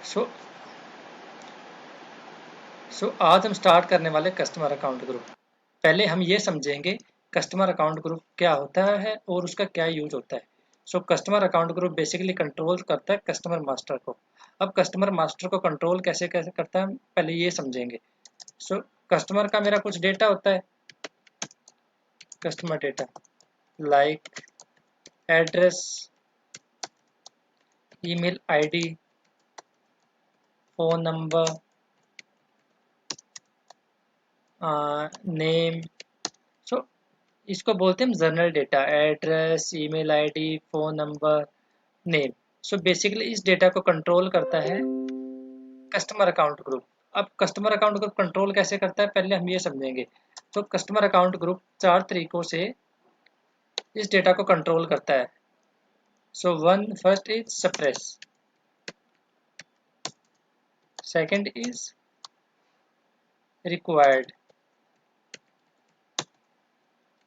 सो आज हम स्टार्ट करने वाले कस्टमर अकाउंट ग्रुप। पहले हम ये समझेंगे कस्टमर अकाउंट ग्रुप क्या होता है और उसका क्या यूज होता है। Customer account group basically control करता है कस्टमर मास्टर को। अब कस्टमर मास्टर को कंट्रोल कैसे कैसे करता है, हम पहले ये समझेंगे। सो कस्टमर का मेरा कुछ डेटा होता है, customer data like address, email ID, phone number, name. So इसको बोलते हैं हम general data, address, email ID, phone number, name. Basically इस डेटा को कंट्रोल करता है कस्टमर अकाउंट ग्रुप। अब कस्टमर अकाउंट ग्रुप कंट्रोल कैसे करता है, पहले हम ये समझेंगे। कस्टमर अकाउंट ग्रुप 4 तरीकों से इस डेटा को कंट्रोल करता है। First is suppress, second is required,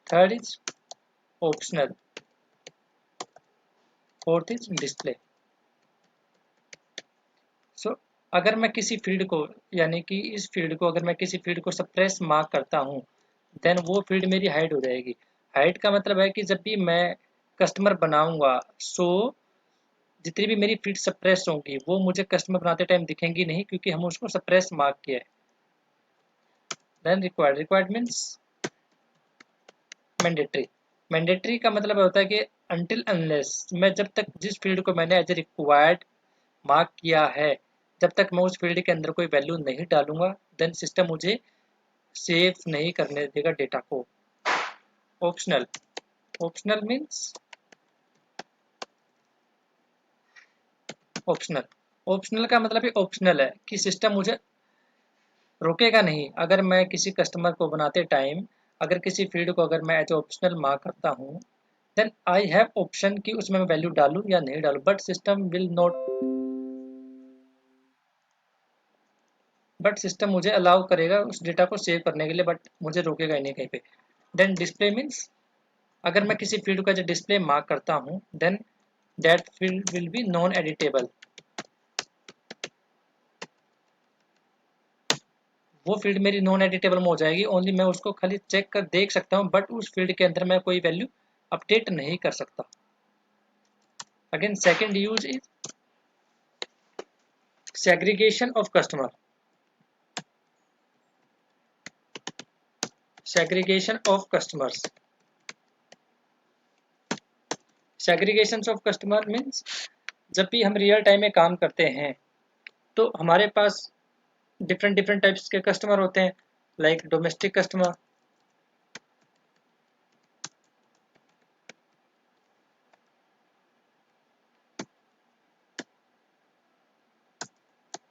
third is optional, fourth is display. अगर मैं किसी फील्ड को, यानी कि इस फील्ड को, अगर मैं किसी फील्ड को सप्रेस मार्क करता हूँ, देन वो फील्ड मेरी हाइड हो जाएगी। हाइड का मतलब है कि जब भी मैं कस्टमर बनाऊंगा, जितनी भी मेरी फील्ड सप्रेस होंगी वो मुझे कस्टमर बनाते टाइम दिखेंगी नहीं, क्योंकि हम उसको सप्रेस मार्क किया है। Then required, required means mandatory. Mandatory का मतलब होता है कि अनटिल अनलेस, मैं जब तक जिस फील्ड को मैंने एज ए रिक्वायर्ड मार्क किया है, जब तक मैं उस फील्ड के अंदर कोई वैल्यू नहीं डालूंगा, देन सिस्टम मुझे सेव नहीं करने देगा डेटा को। Optional, optional means optional, optional का मतलब ये ऑप्शनल है कि सिस्टम मुझे रोकेगा नहीं। अगर मैं किसी कस्टमर को बनाते टाइम, अगर किसी फील्ड को अगर मैं एज ऑप्शनल मार्क करता हूँ, देन आई हैव ऑप्शन कि उसमें मैं वैल्यू डालूं या नहीं डालूं, but system will not, but system मुझे अलाउ करेगा उस डेटा को सेव करने के लिए, बट मुझे रोकेगा ही नहीं कहीं पे। देन डिस्प्ले मीन्स, अगर मैं किसी फील्ड को एज डिस्प्ले मार्क करता हूँ, then that field will be non editable. वो फील्ड मेरी नॉन एडिटेबल में हो जाएगी, ओनली मैं उसको खाली चेक कर देख सकता हूँ, बट उस फील्ड के अंदर मैं कोई वैल्यू अपडेट नहीं कर सकता। Again second use is segregation of customer, segregation of customers. Segregation of customer means, जब भी हम रियल टाइम में काम करते हैं तो हमारे पास डिफरेंट डिफरेंट टाइप्स के कस्टमर होते हैं, like domestic customer,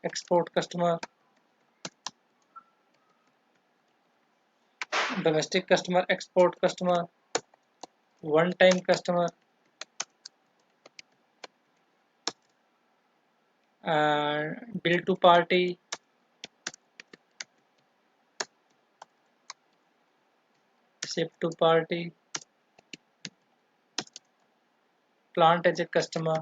export customer, domestic customer, export customer, one time customer, bill to party, ship to party, plant as a customer,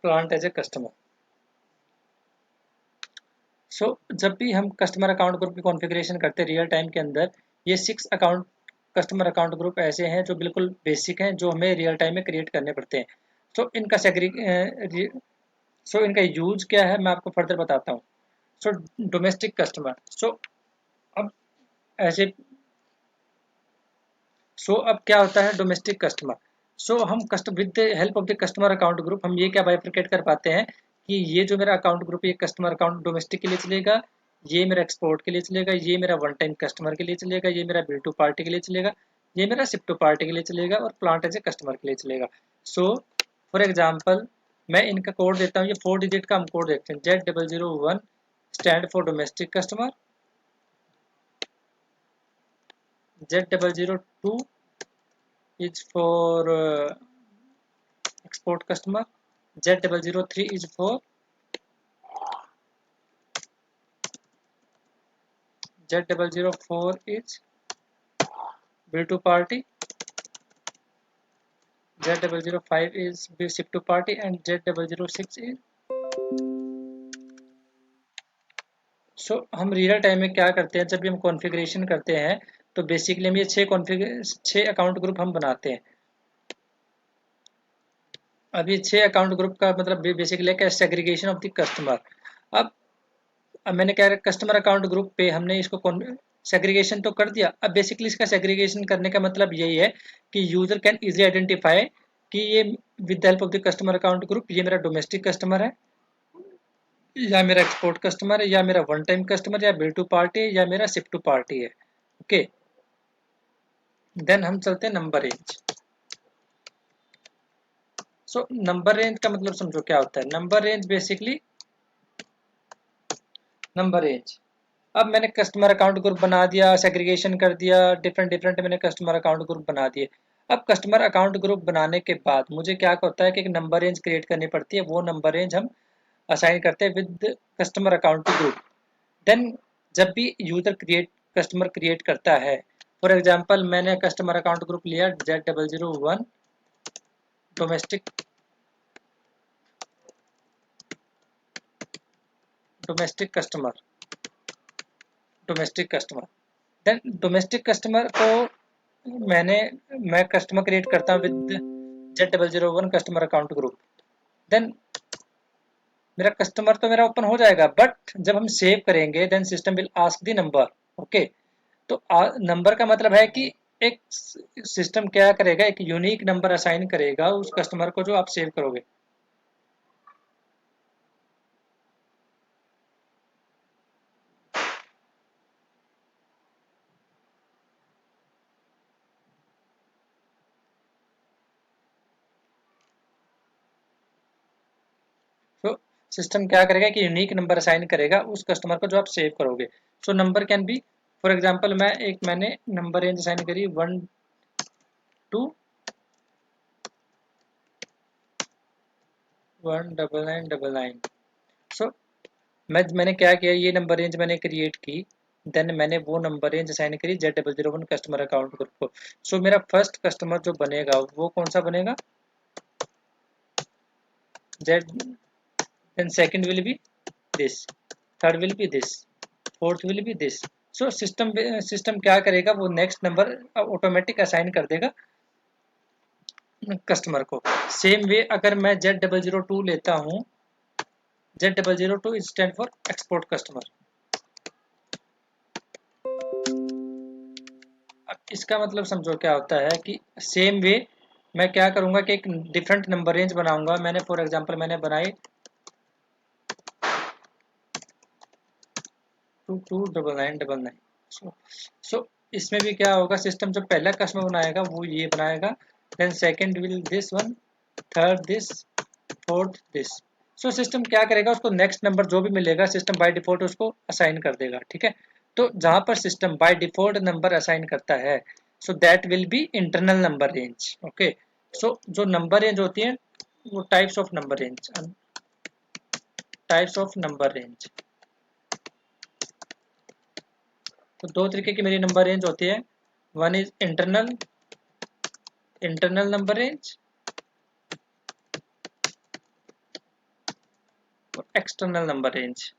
plant as a customer. जब भी हम कस्टमर अकाउंट ग्रुप की configuration करते हैं real time के अंदर, ये 6 account customer account group ऐसे हैं जो बिल्कुल बेसिक हैं, जो हमें रियल टाइम में क्रिएट करने पड़ते हैं। सो इनका इनका यूज क्या है मैं आपको फर्दर बताता हूँ। डोमेस्टिक कस्टमर, अब ऐसे अब क्या होता है डोमेस्टिक कस्टमर। हम कस्ट with the help of the customer account group हम ये क्या बाइफरकेट कर पाते हैं कि ये जो मेरा अकाउंट ग्रुप, ये कस्टमर अकाउंट डोमेस्टिक के लिए चलेगा, ये मेरा एक्सपोर्ट के लिए चलेगा, ये मेरा वन टाइम कस्टमर के लिए चलेगा, ये मेरा बिल टू पार्टी के लिए चलेगा, ये मेरा शिप टू पार्टी के लिए चलेगा, और प्लांट एज ए कस्टमर के लिए चलेगा। फॉर एग्जाम्पल मैं इनका कोड देता हूँ, ये 4 डिजिट का हम कोड देखते हैं। Z001 stand for domestic customer, Z002 is for export customer, Z003 is for Z004 is B2 party, Z005 is SIP2 party and Z006 is। सो हम रियल टाइम में क्या करते हैं, जब भी हम कॉन्फ़िगरेशन करते हैं तो बेसिकली हम ये 6 अकाउंट ग्रुप हम बनाते हैं। अब ये 6 अकाउंट ग्रुप का मतलब बेसिकली क्या, सेग्रीगेशन ऑफ द कस्टमर। अब मैंने क्या कस्टमर अकाउंट ग्रुप पे हमने इसको सेग्रीगेशन तो कर दिया। अब बेसिकली इसका सेग्रीगेशन करने का मतलब यही है कि यूजर कैन इजीली आइडेंटिफाई कि ये with the help of the customer account group ये मेरा डोमेस्टिक कस्टमर है, या मेरा एक्सपोर्ट कस्टमर है, या मेरा वन टाइम कस्टमर, या बिल टू पार्टी है, या मेरा शिप टू पार्टी है। ओके, देन हम चलते हैं number range. So number range का मतलब समझो क्या होता है। Number range basically, number range, अब मैंने कस्टमर अकाउंट ग्रुप बना दिया, सेग्रीगेशन कर दिया, डिफरेंट डिफरेंट मैंने कस्टमर अकाउंट ग्रुप बना दिए। अब कस्टमर अकाउंट ग्रुप बनाने के बाद मुझे क्या होता है कि एक नंबर रेंज क्रिएट करनी पड़ती है। वो नंबर रेंज हम असाइन करते हैं with customer account group. Then जब भी यूजर कस्टमर क्रिएट करता है, फॉर एग्जांपल मैंने कस्टमर अकाउंट ग्रुप लिया Z001 domestic domestic customer domestic customer. Then domestic customer को मैं कस्टमर क्रिएट करता हूँ with Z001 customer account group. Then मेरा कस्टमर तो मेरा ओपन हो जाएगा, बट जब हम सेव करेंगे then system will ask the number. Okay, तो नंबर का मतलब है कि एक सिस्टम क्या करेगा, एक यूनिक नंबर असाइन करेगा उस कस्टमर को जो आप सेव करोगे। तो सिस्टम क्या करेगा कि यूनिक नंबर असाइन करेगा उस कस्टमर को जो आप सेव करोगे। So number can be, for example मैंने नंबर रेंज असाइन करी 1219999। सो मैंने क्या किया, ये नंबर रेंज मैंने क्रिएट की। देन मैंने वो नंबर रेंज असाइन करी Z001 कस्टमर अकाउंट ग्रुप को। सो मेरा फर्स्ट कस्टमर जो बनेगा वो कौन सा बनेगा, Z। Then second will be this, third will be this, fourth will be this. So system क्या करेगा, वो नेक्स्ट नंबर ऑटोमेटिक असाइन कर देगा कस्टमर को। सेम वे अगर मैं Z002 लेता हूँ, Z002 is stand for export customer. अब इसका मतलब समझो क्या होता है कि सेम वे मैं क्या करूंगा कि एक डिफरेंट नंबर रेंज बनाऊंगा। मैंने फॉर एग्जांपल मैंने बनाई 229999। सो इसमें भी क्या होगा, सिस्टम जो पहला कस्टमर बनाएगा वो ये बनाएगा, then second will this one, third this, fourth this. So system क्या करेगा, उसको नेक्स्ट नंबर जो भी मिलेगा सिस्टम बाय डिफॉल्ट उसको असाइन कर देगा। ठीक है, तो जहां पर system by default number assign करता है, so that will be internal number range. Okay, so जो नंबर रेंज होती है वो types of number range, types of number range. तो दो तरीके की मेरी नंबर रेंज होती है। One is internal internal number range और external number range.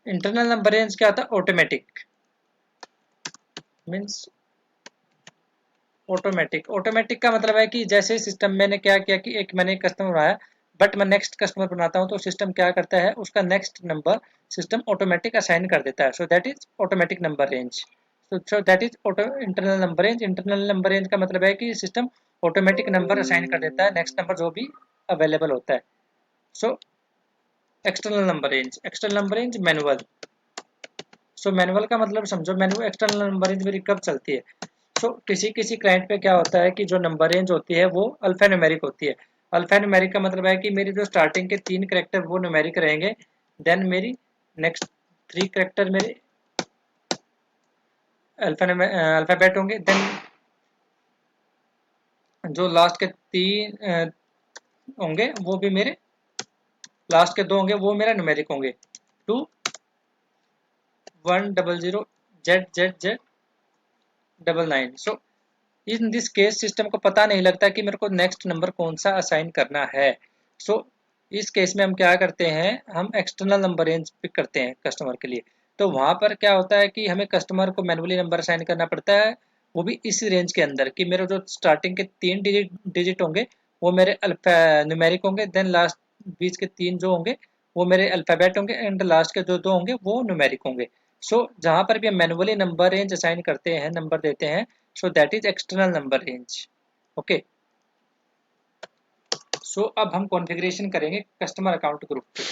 Internal number range क्या होता है, ऑटोमेटिक मीन्स ऑटोमेटिक। ऑटोमेटिक का मतलब है कि जैसे सिस्टम मैंने क्या किया कि एक मैंने कस्टमर बनाया, बट मैं नेक्स्ट कस्टमर बनाता हूं तो सिस्टम क्या करता है, उसका next number system automatic assign कर देता है। So that is automatic number range. So that is auto internal number range. Internal number range का मतलब है कि सिस्टम ऑटोमेटिक नंबर असाइन कर देता है नेक्स्ट नंबर जो भी अवेलेबल होता है। So external number range, external number range manual. So manual का मतलब समझो, मैनुअल एक्सटर्नल नंबर रेंज मेरी कब चलती है। सो किसी किसी क्लाइंट पे क्या होता है कि जो नंबर रेंज होती है वो अल्फा न्यूमेरिक होती है। अल्फा न्यूमेरिक का मतलब है कि मेरी जो स्टार्टिंग के 3 करेक्टर वो न्यूमेरिक रहेंगे, देन मेरी नेक्स्ट 3 करेक्टर मेरे अल्फाबेट होंगे, देन जो लास्ट के 3 होंगे वो भी मेरे, लास्ट के 2 होंगे वो मेरा न्यूमेरिक होंगे, 2100ZZZ99। So in this case system को पता नहीं लगता कि मेरे को नेक्स्ट नंबर कौन सा असाइन करना है। सो इस केस में हम क्या करते हैं, हम एक्सटर्नल नंबर रेंज पिक करते हैं कस्टमर के लिए। तो वहाँ पर क्या होता है कि हमें कस्टमर को मैनुअली नंबर असाइन करना पड़ता है, वो भी इस रेंज के अंदर कि मेरे जो स्टार्टिंग के 3 डिजिट होंगे वो मेरे अल्फा न्यूमेरिक होंगे, देन लास्ट बीच के 3 जो होंगे वो मेरे अल्फ़ाबेट होंगे, एंड लास्ट के जो 2 होंगे वो न्यूमेरिक होंगे। सो जहाँ पर भी हम मैनुअली नंबर रेंज असाइन करते हैं, नंबर देते हैं, so that is external number range। Okay, so अब हम कॉन्फ़िगरेशन करेंगे कस्टमर अकाउंट ग्रुप की।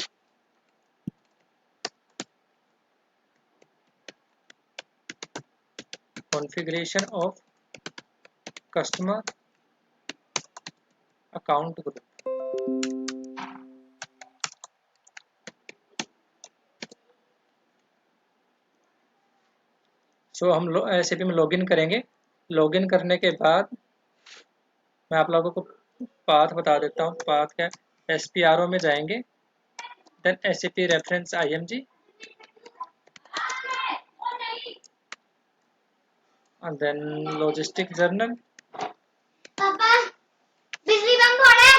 Configuration of customer account group. So हम SAP में लॉगिन करेंगे। लॉगिन करने के बाद मैं आप लोगों को पाथ बता देता हूँ। पाथ क्या है, SPRO में जाएंगे, then SAP reference IMG, then logistic journal, पापा बिजली बंद हो रहा है।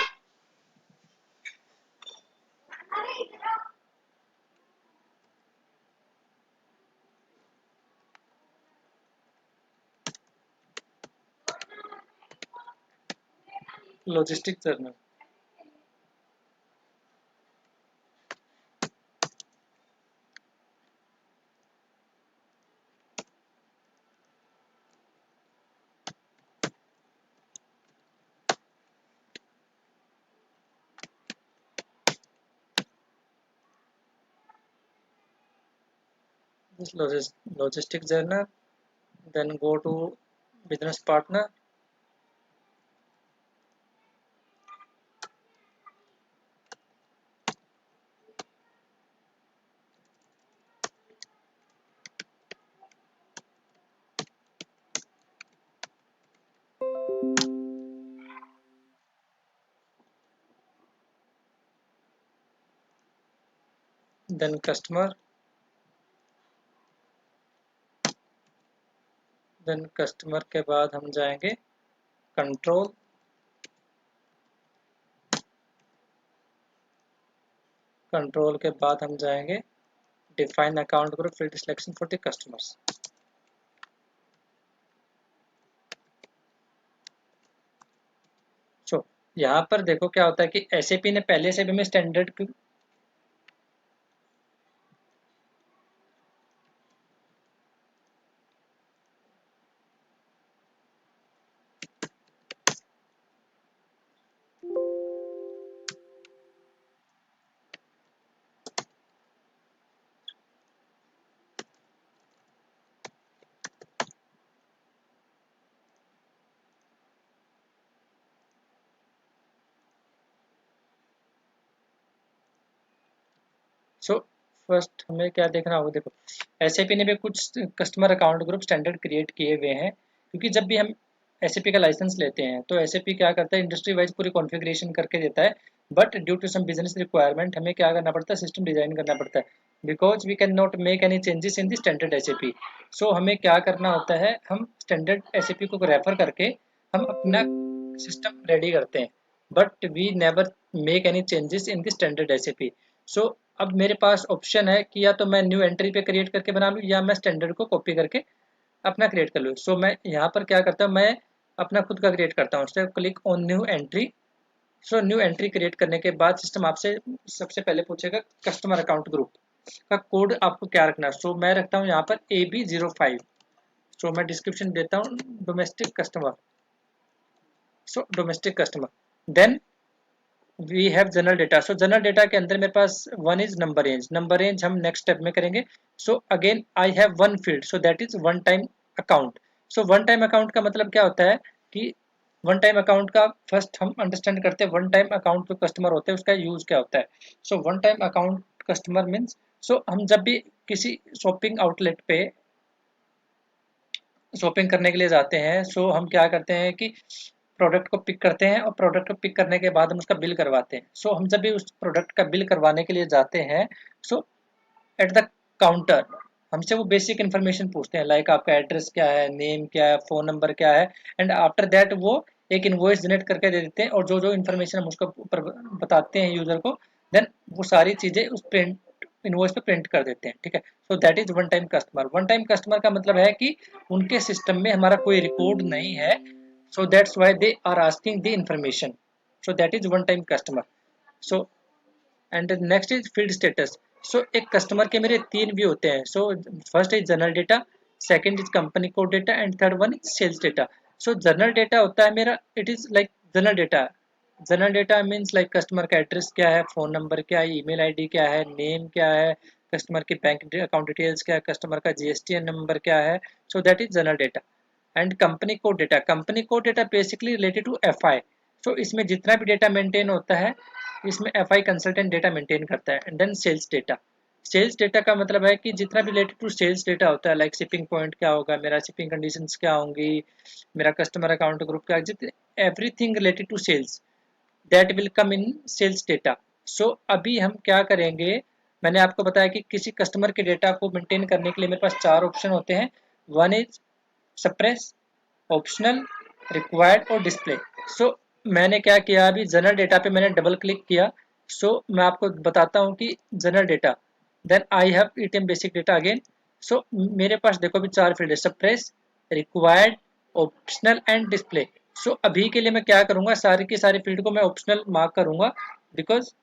Logistic journal. this logistic journal, then go to business partner, then customer, then customer के बाद हम जाएंगे कंट्रोल, कंट्रोल के बाद हम जाएंगे define account group field selection for the customers. So यहाँ पर देखो क्या होता है कि SAP ने पहले से भी हमें स्टैंडर्ड सो फर्स्ट हमें क्या देखना होगा, देखो SAP ने भी कुछ customer account group standard create किए हुए हैं, क्योंकि जब भी हम SAP का लाइसेंस लेते हैं तो SAP क्या करता है, इंडस्ट्री वाइज पूरी कॉन्फ़िगरेशन करके देता है, but due to some business requirement हमें क्या करना पड़ता है, सिस्टम डिजाइन करना पड़ता है, because we can not make any changes in the standard SAP। So हमें क्या करना होता है, हम स्टैंडर्ड SAP को रेफर करके हम अपना सिस्टम रेडी करते हैं, but we never make any changes in the standard SAP। So अब मेरे पास ऑप्शन है कि या तो मैं न्यू एंट्री पे क्रिएट करके बना लूँ, या मैं स्टैंडर्ड को कॉपी करके अपना क्रिएट कर लूँ। सो मैं यहाँ पर क्या करता हूँ, मैं अपना खुद का क्रिएट करता हूँ। सो click on new entry. So new entry create करने के बाद सिस्टम आपसे सबसे पहले पूछेगा कस्टमर अकाउंट ग्रुप का कोड आपको क्या रखना है। सो मैं रखता हूँ यहाँ पर AB05। सो मैं डिस्क्रिप्शन देता हूँ domestic customer. So domestic customer, then we have general data. So general data के अंदर मेरे पास one is number range, number range हम नेक्स्ट स्टेप में करेंगे। So again I have one field, so that is one time account. So one time account का मतलब क्या होता है कि वन टाइम अकाउंट का फर्स्ट हम अंडरस्टैंड करते हैं, वन टाइम अकाउंट जो कस्टमर होते हैं उसका यूज क्या होता है। So one time account customer means, so हम जब भी किसी शॉपिंग आउटलेट पे शॉपिंग करने के लिए जाते हैं, सो हम क्या करते हैं कि प्रोडक्ट को पिक करते हैं और प्रोडक्ट को पिक करने के बाद हम उसका बिल करवाते हैं। सो हम जब भी उस प्रोडक्ट का बिल करवाने के लिए जाते हैं, सो एट द काउंटर हमसे वो बेसिक इन्फॉर्मेशन पूछते हैं, लाइक आपका एड्रेस क्या है, नेम क्या है, फ़ोन नंबर क्या है, एंड आफ्टर दैट वो एक इनवॉइस जनरेट करके दे देते हैं, और जो जो इन्फॉर्मेशन हम उसको ऊपर बताते हैं यूज़र को, देन वो सारी चीज़ें उस प्रिंट इनवॉइस पे प्रिंट कर देते हैं। ठीक है, so that is one time customer. One time customer का मतलब है कि उनके सिस्टम में हमारा कोई रिकॉर्ड नहीं है, so that's why they are asking the information, so that is one time customer. So and next is field status. So एक कस्टमर के मेरे तीन व्यू होते हैं। So first is general data, second is company code data, and third one is sales data. So general data होता है मेरा, it is like general data. General data means like customer का एड्रेस क्या है, फ़ोन नंबर क्या है, email ID क्या है, नेम क्या है, कस्टमर की बैंक अकाउंट डिटेल्स क्या है, कस्टमर का जीएसटी नंबर क्या है। So that is general data. And company code data, company code data basically related to FI. सो इसमें जितना भी डेटा मेंटेन होता है, इसमें एफआई कंसल्टेंट डेटा मेंटेन करता है। And then sales data, sales data का मतलब है कि जितना भी रिलेटेड टू सेल्स डेटा होता है, लाइक शिपिंग पॉइंट क्या होगा, मेरा शिपिंग कंडीशंस क्या होंगी, मेरा कस्टमर अकाउंट ग्रुप क्या, जितने everything related to sales, that will come in sales data. So अभी हम क्या करेंगे, मैंने आपको बताया कि किसी कस्टमर के डेटा को मेंटेन करने के लिए मेरे पास चार ऑप्शन होते हैं। One is suppress, optional, required और डिस्प्ले। सो मैंने क्या किया, अभी जनरल डेटा पे मैंने डबल क्लिक किया। सो मैं आपको बताता हूँ कि general data, then I have ETM basic data again. So मेरे पास देखो अभी चार फील्ड है, suppress, required, optional and display. So अभी के लिए मैं क्या करूँगा, सारी की सारी फील्ड को मैं ऑप्शनल मार्क करूँगा, बिकॉज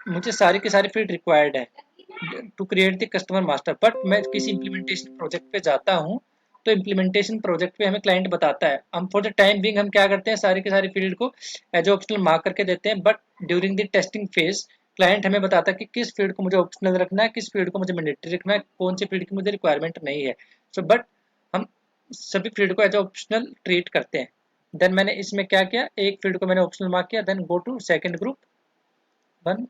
मुझे सारी की सारी फील्ड रिक्वायर्ड है to create the customer master. But मैं किसी इम्प्लीमेंटेशन प्रोजेक्ट पे जाता हूँ, तो इम्प्लीमेंटेशन प्रोजेक्ट पे हमें क्लाइंट बताता है, हम फॉर द टाइम बिंग हम क्या करते हैं, सारी की सारी फील्ड को एज ऑप्शनल मार्क करके देते हैं। But during the testing phase client हमें बताता है कि किस फील्ड को मुझे ऑप्शनल रखना है, किस फील्ड को मुझे मैंडेटरी रखना है, कौन सी फील्ड की मुझे रिक्वायरमेंट नहीं है। सो बट हम सभी फील्ड को एज ऑप्शनल ट्रीट करते हैं। देन मैंने इसमें क्या किया, एक फील्ड को मैंने ऑप्शनल मार्क किया, then go to second group one,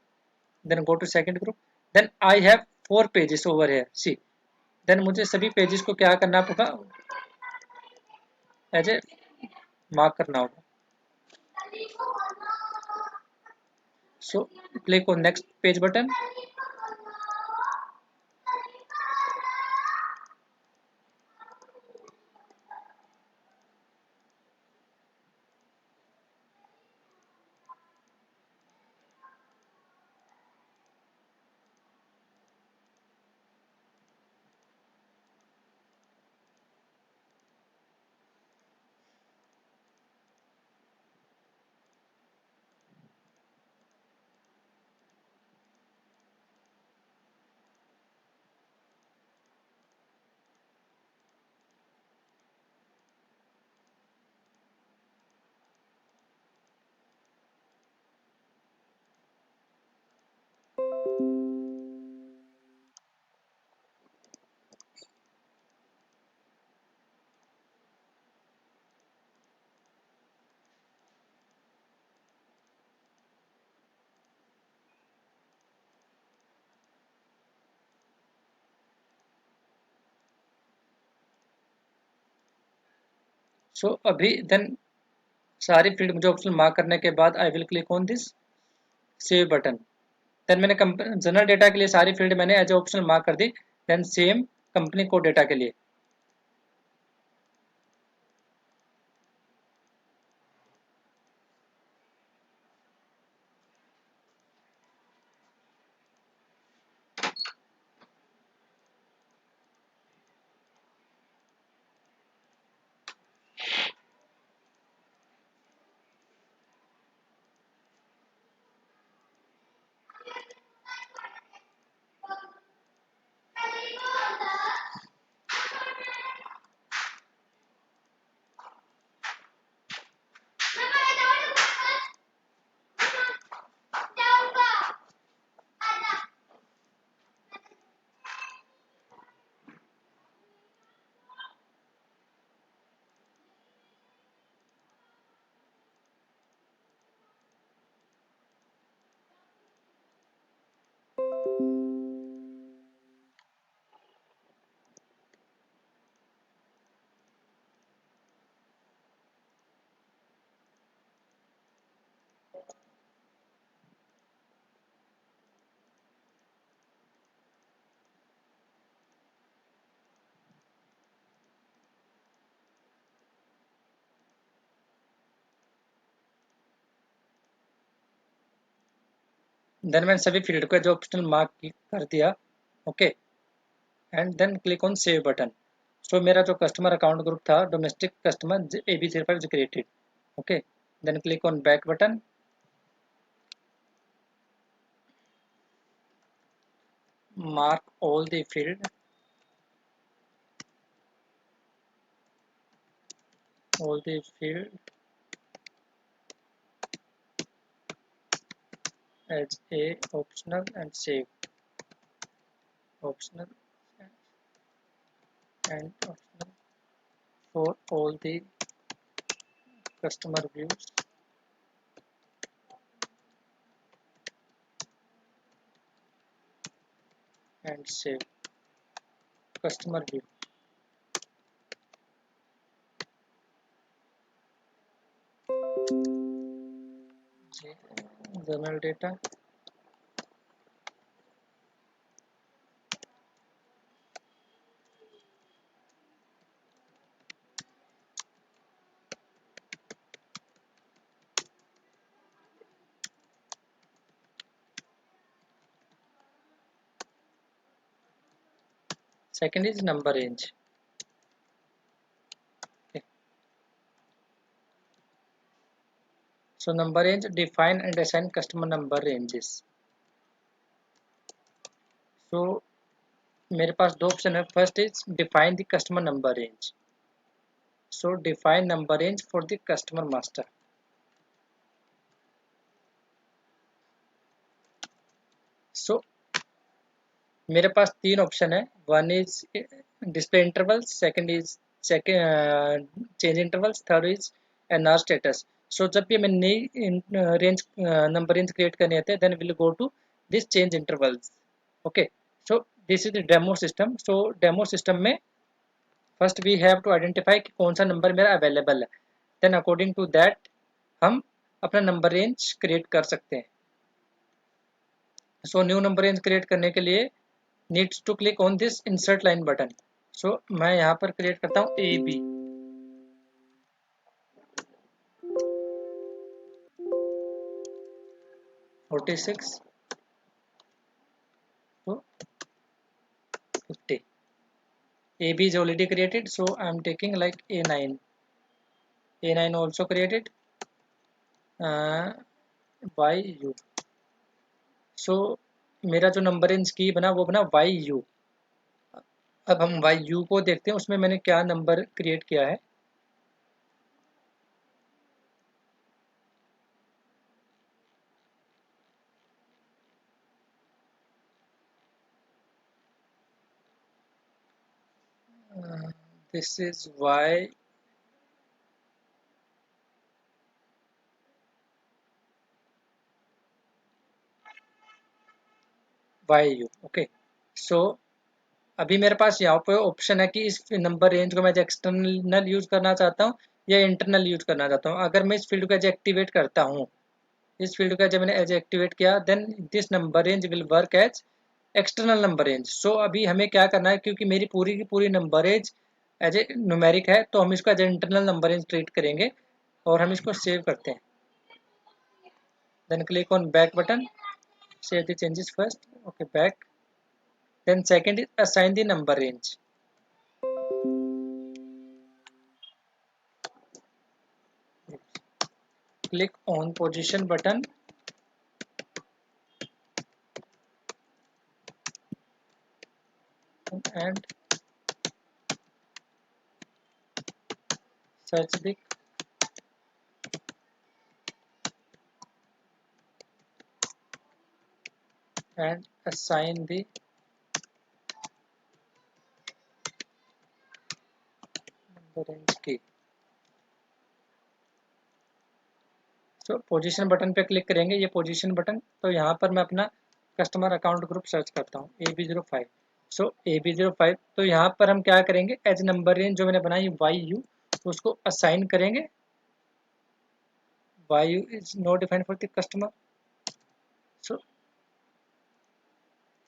then go to second group, then I have four pages over here, see, then मुझे सभी पेजेस को क्या करना होगा, एज ए मार्क करना होगा। So click on next page button. So अभी then सारी फील्ड मुझे ऑप्शन मार्क करने के बाद I will click on this save button. Then मैंने जनरल डेटा के लिए सारी फील्ड मैंने एज ऑप्शनल मार्क कर दी। Then same company code data के लिए, देन मैंने सभी फील्ड को जो ऑप्शनल मार्क कर दिया, okay, and then click on save button. So मेरा जो कस्टमर अकाउंट ग्रुप था domestic customer AB05 created, okay, then click on back button, mark all the field as a optional and save optional and optional for all the customer views and save customer view। journal data, second is number range, okay. So number range, define and assign customer number ranges। so मेरे पास दो option है, first is define the customer number range. So define number range for the customer master. So मेरे पास तीन option है, one is display interval, second is change intervals, third is NR status. So जब भी मैं नई range number range create करनी होते हैं, then will go to this change intervals, okay. So this is the demo system. So demo system में first we have to identify कि कौन सा नंबर मेरा अवेलेबल है, देन अकॉर्डिंग टू दैट हम अपना नंबर रेंज क्रिएट कर सकते हैं। So new number range create करने के लिए needs to click on this insert line button. So मैं यहाँ पर क्रिएट करता हूँ AB 46 to 50। AB is already created, so I am taking like A9 also created by U। सो मेरा जो नंबर रेंज की बना वो बना YU। अब हम YU को देखते हैं, उसमें मैंने क्या नंबर क्रिएट किया है। This is YU, okay. So अभी मेरे पास यहाँ पे ऑप्शन है कि इस नंबर रेंज को मैं एक्सटर्नल यूज करना चाहता हूँ या इंटरनल यूज करना चाहता हूँ। अगर मैं इस फील्ड को एज एक्टिवेट करता हूँ, इस फील्ड को जब मैंने एज एक्टिवेट किया, then this number range will work as external number range. So अभी हमें क्या करना है, क्योंकि मेरी पूरी की पूरी number range as a numeric है, तो हम इसको as internal number range treat करेंगे और हम इसको सेव करते हैं। Then click on back button, save the changes first, okay, back. Then second is assign the number range. click on position button and search the and assign the number range key। So position button पे click करेंगे, ये position button. तो यहाँ पर मैं अपना customer account group search करता हूँ AB05। सो AB05, तो यहाँ पर हम क्या करेंगे, एज नंबर रेंज जो मैंने बनाई YU, तो उसको असाइन करेंगे। YU is not defined for the customer.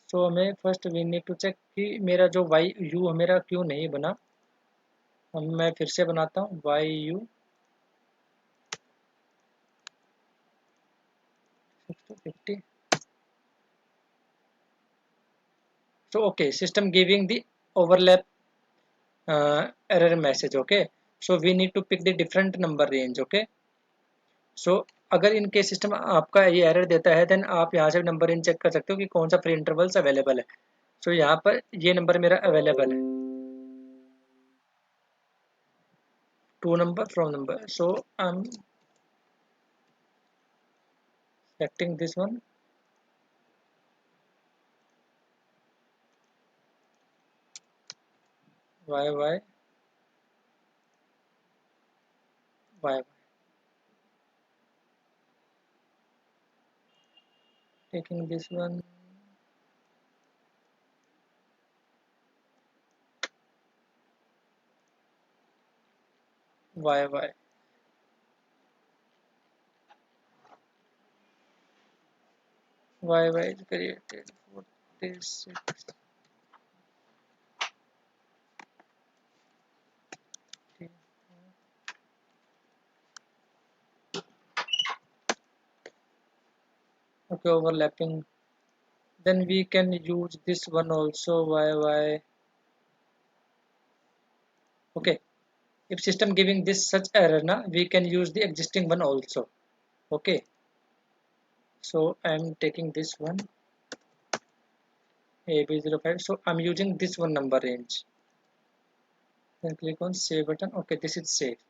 So हमें first we need to check कि मेरा जो YU मेरा क्यों नहीं बना। मैं फिर से बनाता हूँ YU 6 to 50। So okay, system giving the overlap error message. Okay, so we need to pick the different number range. Okay, so अगर इनके सिस्टम आपका ये एरर देता है देन आप यहाँ से नंबर इन चेक कर सकते हो कि कौन सा फ्री इंटरवल्स अवेलेबल है. सो यहाँ पर ये नंबर मेरा अवेलेबल है, 2 number from number. So I'm selecting this one. Y taking this one. Y is created for this. Okay, overlapping. Then we can use this one also. Y. Okay, if system giving this such error na, we can use the existing one also. Okay, so I'm taking this one AB05. So I'm using this one number range. Then click on save button. Okay, this is saved.